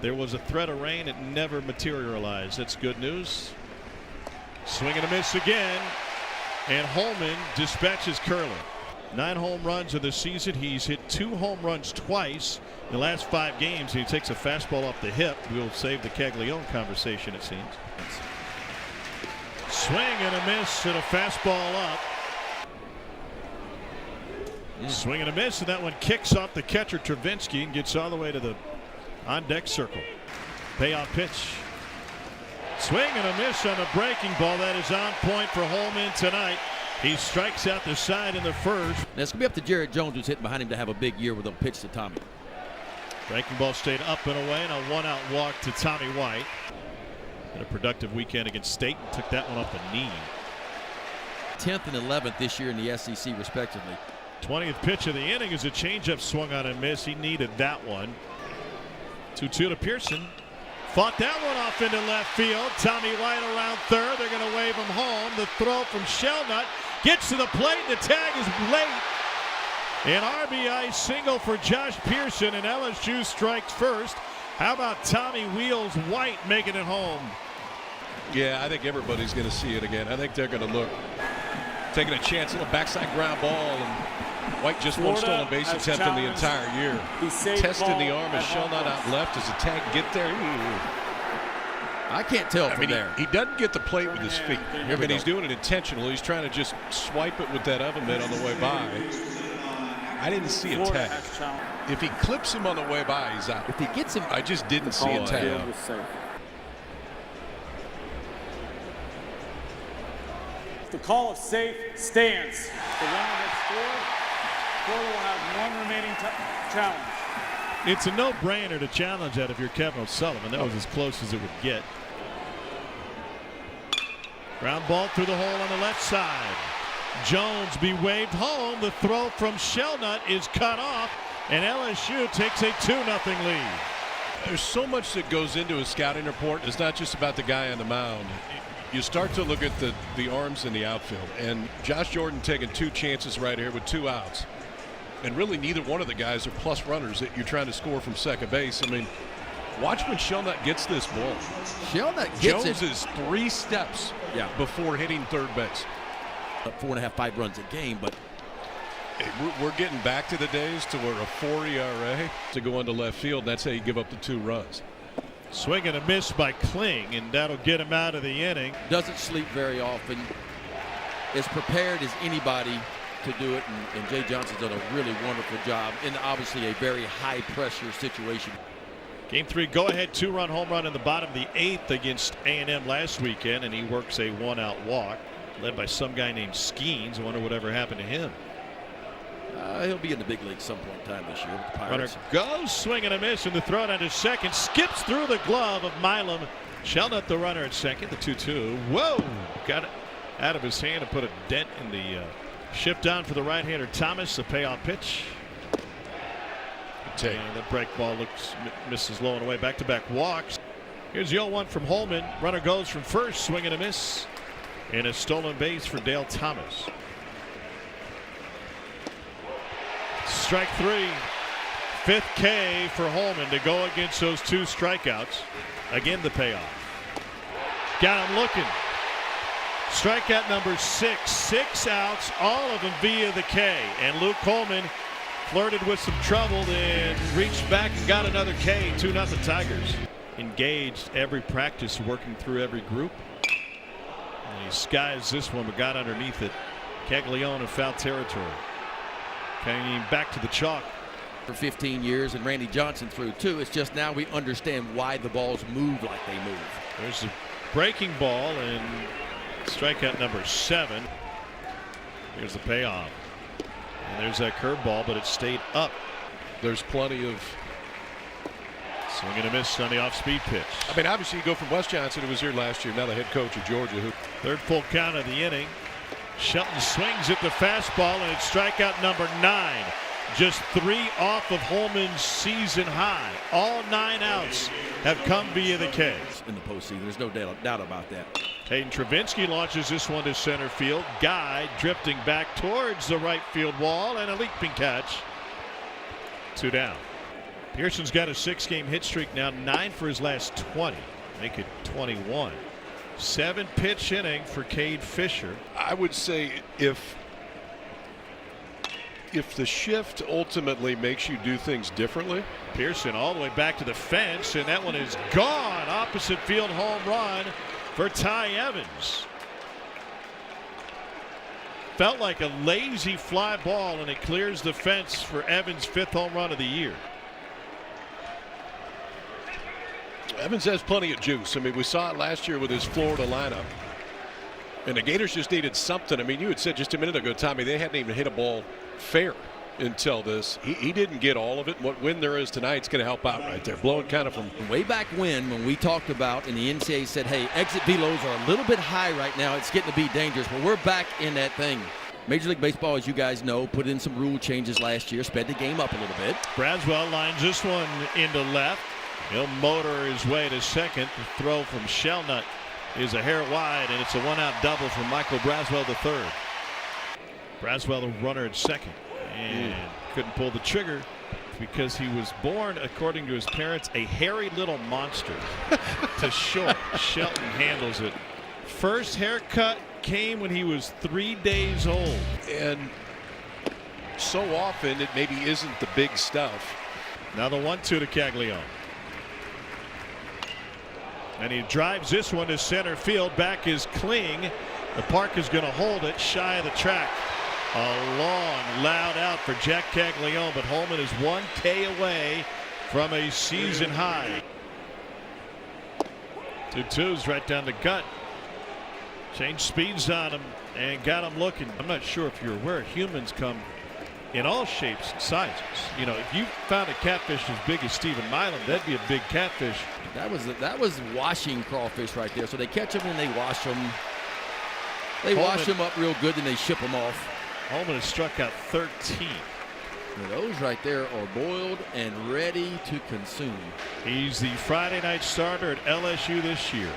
There was a threat of rain. It never materialized. That's good news. Swing and a miss again. And Holman dispatches Curley. 9 home runs in the season. He's hit 2 home runs twice in the last 5 games. He takes a fastball off the hip. We'll save the Caglione conversation, it seems. Swing and a miss and a fastball up. Swing and a miss, and that one kicks off the catcher Travinski and gets all the way to the on-deck circle. Payoff pitch. Swing and a miss on a breaking ball. That is on point for Holman tonight. He strikes out the side in the first. Now it's going to be up to Jared Jones, who's hitting behind him, to have a big year with a pitch to Tommy. Breaking ball stayed up and away, and a 1-out walk to Tommy White. Had a productive weekend against State and took that one off the knee. 10th and 11th this year in the SEC, respectively. 20th pitch of the inning is a changeup swung on and miss. He needed that one. 2-2 to Pearson. Fought that one off into left field. Tommy White around third. They're going to wave him home. The throw from Shelnut gets to the plate. The tag is late. An RBI single for Josh Pearson, and LSU strikes first. How about Tommy Wheels White making it home? Yeah, I think everybody's going to see it again. I think they're going to look, taking a chance on a backside ground ball, and White just one stolen base attempt in the entire year. Testing the arm of Shelnut out left. Does the tag get there? I can't tell from there. He doesn't get the plate with his feet. He's doing it intentionally. He's trying to just swipe it with that oven mitt on the way by. I didn't see a tag. If he clips him on the way by, he's out. If he gets him, I just didn't see a tag. The call of safe stands. The runner has scored. Florida will have one remaining challenge. It's a no-brainer to challenge that if you're Kevin O'Sullivan. That was as close as it would get. Ground ball through the hole on the left side. Jones be waved home. The throw from Shelnut is cut off, and LSU takes a 2-0 lead. There's so much that goes into a scouting report. It's not just about the guy on the mound. You start to look at the arms in the outfield, and Josh Jordan taking 2 chances right here with 2 outs. And really neither one of the guys are plus runners that you're trying to score from second base. I mean, watch when Shelnut gets this ball. Shelnut gets Jones is 3 steps before hitting third base. 4.5, 5 runs a game, but we're getting back to the days to where a 4 ERA to go into left field. And that's how you give up the 2 runs. Swing and a miss by Kling, and that'll get him out of the inning. Doesn't sleep very often. As prepared as anybody to do it, and Jay Johnson's done a really wonderful job in obviously a very high pressure situation. Game 3 go-ahead 2-run home run in the bottom of the 8th against A&M last weekend, and he works a 1-out walk led by some guy named Skeens. I wonder whatever happened to him. He'll be in the big league some point in time this year with the Runner Pirates. goes, swing and a miss, and the throw down to second skips through the glove of Milam. Shelnut the runner at second. The 2-2. Whoa! Got it out of his hand and put a dent in the shift down for the right-hander Thomas. A payoff pitch. And the break ball misses low and away. Back-to-back walks. Here's the 0-1 from Holman. Runner goes from first. Swing and a miss. And a stolen base for Dale Thomas. Strike 3. 5th K for Holman to go against those 2 strikeouts. Again, the payoff. Got him looking. Strikeout number 6. 6 outs, all of them via the K. And Luke Coleman flirted with some trouble and reached back and got another K. 2-0 Tigers. Engaged every practice, working through every group. And he skies this one, but got underneath it. Caglione in foul territory. Coming back to the chalk. For 15 years, and Randy Johnson threw too. It's just now we understand why the balls move like they move. There's a breaking ball and strikeout number 7. Here's the payoff. And there's that curveball, but it stayed up. There's plenty of swing and a miss on the off-speed pitch. I mean, obviously you go from Wes Johnson, who was here last year, now the head coach of Georgia. Third full count of the inning. Shelton swings at the fastball, and it's strikeout number 9. Just 3 off of Holman's season high. All 9 outs have come via the K. In the postseason, there's no doubt about that. Hayden Travinski launches this one to center field. Guy drifting back towards the right field wall, and a leaping catch. 2 down. Pearson's got a 6-game hit streak now, 9 for his last 20. Make it 21. 7-pitch inning for Cade Fisher. I would say if the shift ultimately makes you do things differently. Pearson all the way back to the fence, and that one is gone. Opposite field home run for Ty Evans. Felt like a lazy fly ball, and it clears the fence for Evans' 5th home run of the year. Evans has plenty of juice. I mean, we saw it last year with his Florida lineup. And the Gators just needed something. I mean, you had said just a minute ago, Tommy, they hadn't even hit a ball fair until this. He didn't get all of it. What win there is tonight is going to help out right there. Blowing kind of from way back when we talked about, and the NCAA said, hey, exit velos are a little bit high right now. It's getting to be dangerous. But we're back in that thing. Major League Baseball, as you guys know, put in some rule changes last year, sped the game up a little bit. Braswell lines this one into left. He'll motor his way to second. The throw from Shelnut is a hair wide, and it's a 1-out double from Michael Braswell III. Braswell, the runner at second, and couldn't pull the trigger because he was born, according to his parents, a hairy little monster. To short. Shelton handles it. First haircut came when he was 3 days old. And so often it maybe isn't the big stuff. Now the 1-2 to Caglione. And he drives this one to center field. Back is Kling. The park is going to hold it shy of the track. A long, loud out for Jack Caglione, but Holman is 1 K away from a season high. 2-2s right down the gut. Changed speeds on him and got him looking. I'm not sure if you're aware, humans come in all shapes and sizes. You know, if you found a catfish as big as Stephen Milam, that'd be a big catfish. That was washing crawfish right there. So they catch them and they wash them. They Holman, wash them up real good, and they ship them off. Holman has struck out 13. Now those right there are boiled and ready to consume. He's the Friday night starter at LSU this year.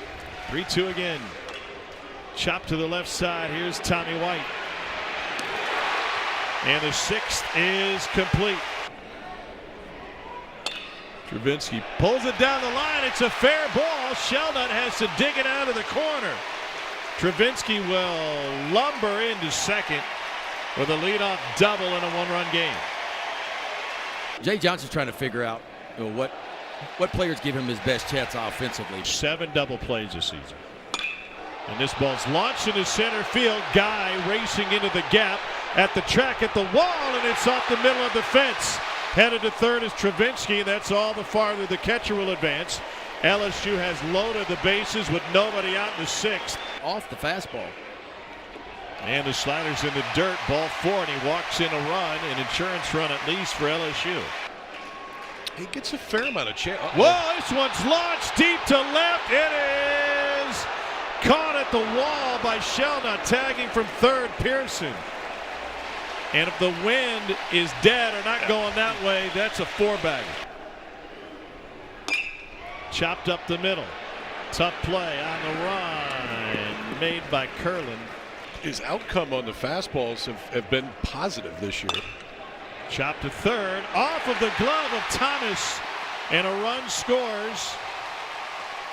3-2 again. Chop to the left side. Here's Tommy White. And the 6th is complete. Travinsky pulls it down the line. It's a fair ball. Shelnut has to dig it out of the corner. Travinsky will lumber into second with a leadoff double in a 1-run game. Jay Johnson's trying to figure out, you know, what players give him his best chance offensively. 7 double plays this season. And this ball's launched into center field. Guy racing into the gap at the track at the wall, and it's off the middle of the fence. Headed to third is Travinsky. That's all the farther the catcher will advance. LSU has loaded the bases with nobody out in the 6th. Off the fastball. And the slider's in the dirt. Ball 4, and he walks in a run, an insurance run at least for LSU. He gets a fair amount of chance. Whoa, this one's launched deep to left. It is caught at the wall by Shelnut, tagging from third Pearson. And if the wind is dead or not going that way, that's a 4-bagger. Chopped up the middle. Tough play on the run made by Curlin. His outcome on the fastballs have been positive this year. Chopped to third, off of the glove of Thomas, and a run scores.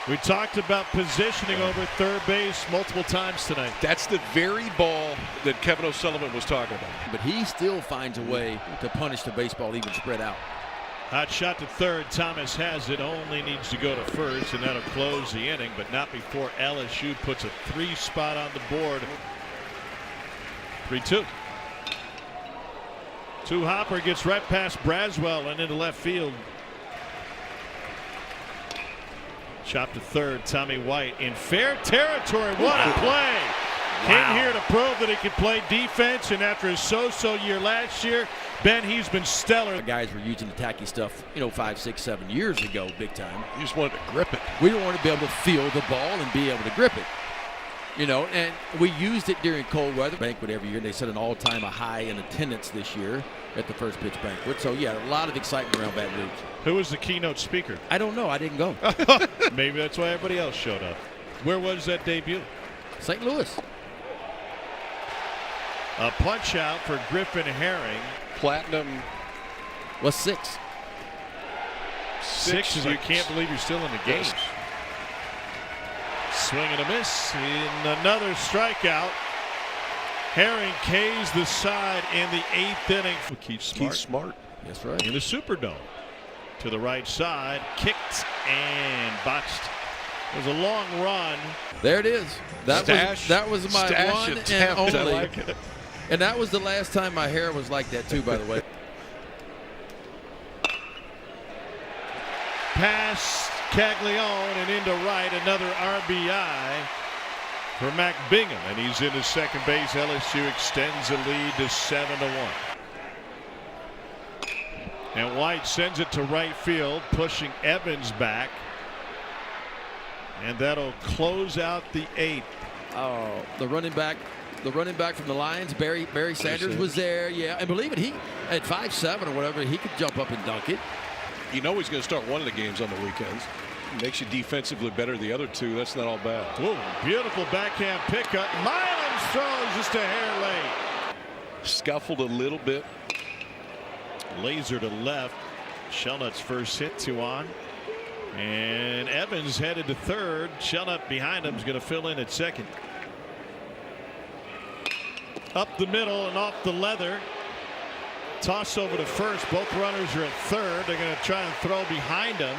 We talked about positioning over third base multiple times tonight. That's the very ball that Kevin O'Sullivan was talking about. But he still finds a way to punish the baseball even spread out. Hot shot to third. Thomas has it. Only needs to go to first, and that'll close the inning, but not before LSU puts a 3 spot on the board. 3-2. Hopper gets right past Braswell and into left field. Chop to third. Tommy White in fair territory. What a play. Came here to prove that he could play defense, and after his so-so year last year, Ben, he's been stellar. The guys were using the tacky stuff, 5, 6, 7 years ago, big time. You just wanted to grip it. We don't want to be able to feel the ball and be able to grip it. And we used it during cold weather banquet every year. They set an all-time high in attendance this year at the first pitch banquet. So, yeah, a lot of excitement around Baton Rouge. Who was the keynote speaker? I don't know. I didn't go. Maybe that's why everybody else showed up. Where was that debut? St. Louis. A punch out for Griffin Herring. Platinum was 6. 6, and you can't believe you're still in the game. Swing and a miss. In another strikeout. Herring K's the side in the 8th inning. Keith Smart. That's right. In the Superdome. To the right side. Kicked and botched. It was a long run. There it is. That was my one and attempt. only. I like it. And that was the last time my hair was like that too, by the way. Pass Caglione and into right. Another RBI for Mac Bingham, and he's into second base. LSU extends the lead to 7-1. And White sends it to right field, pushing Evans back. And that'll close out the 8th. Oh, the running back from the Lions, Barry Sanders was there. Yeah, and believe it, he at 5'7" or whatever, he could jump up and dunk it. You know he's going to start one of the games on the weekends. Makes you defensively better the other two. That's not all bad. Whoa, beautiful backhand pickup. Milan's throws just a hair late. Scuffled a little bit. Laser to left. Shelnutt's first hit, 2 on. And Evans headed to third. Shelnut behind him is going to fill in at second. Up the middle and off the leather. Toss over to first. Both runners are at third. They're going to try and throw behind him.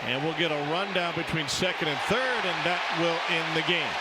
And we'll get a rundown between second and third, and that will end the game.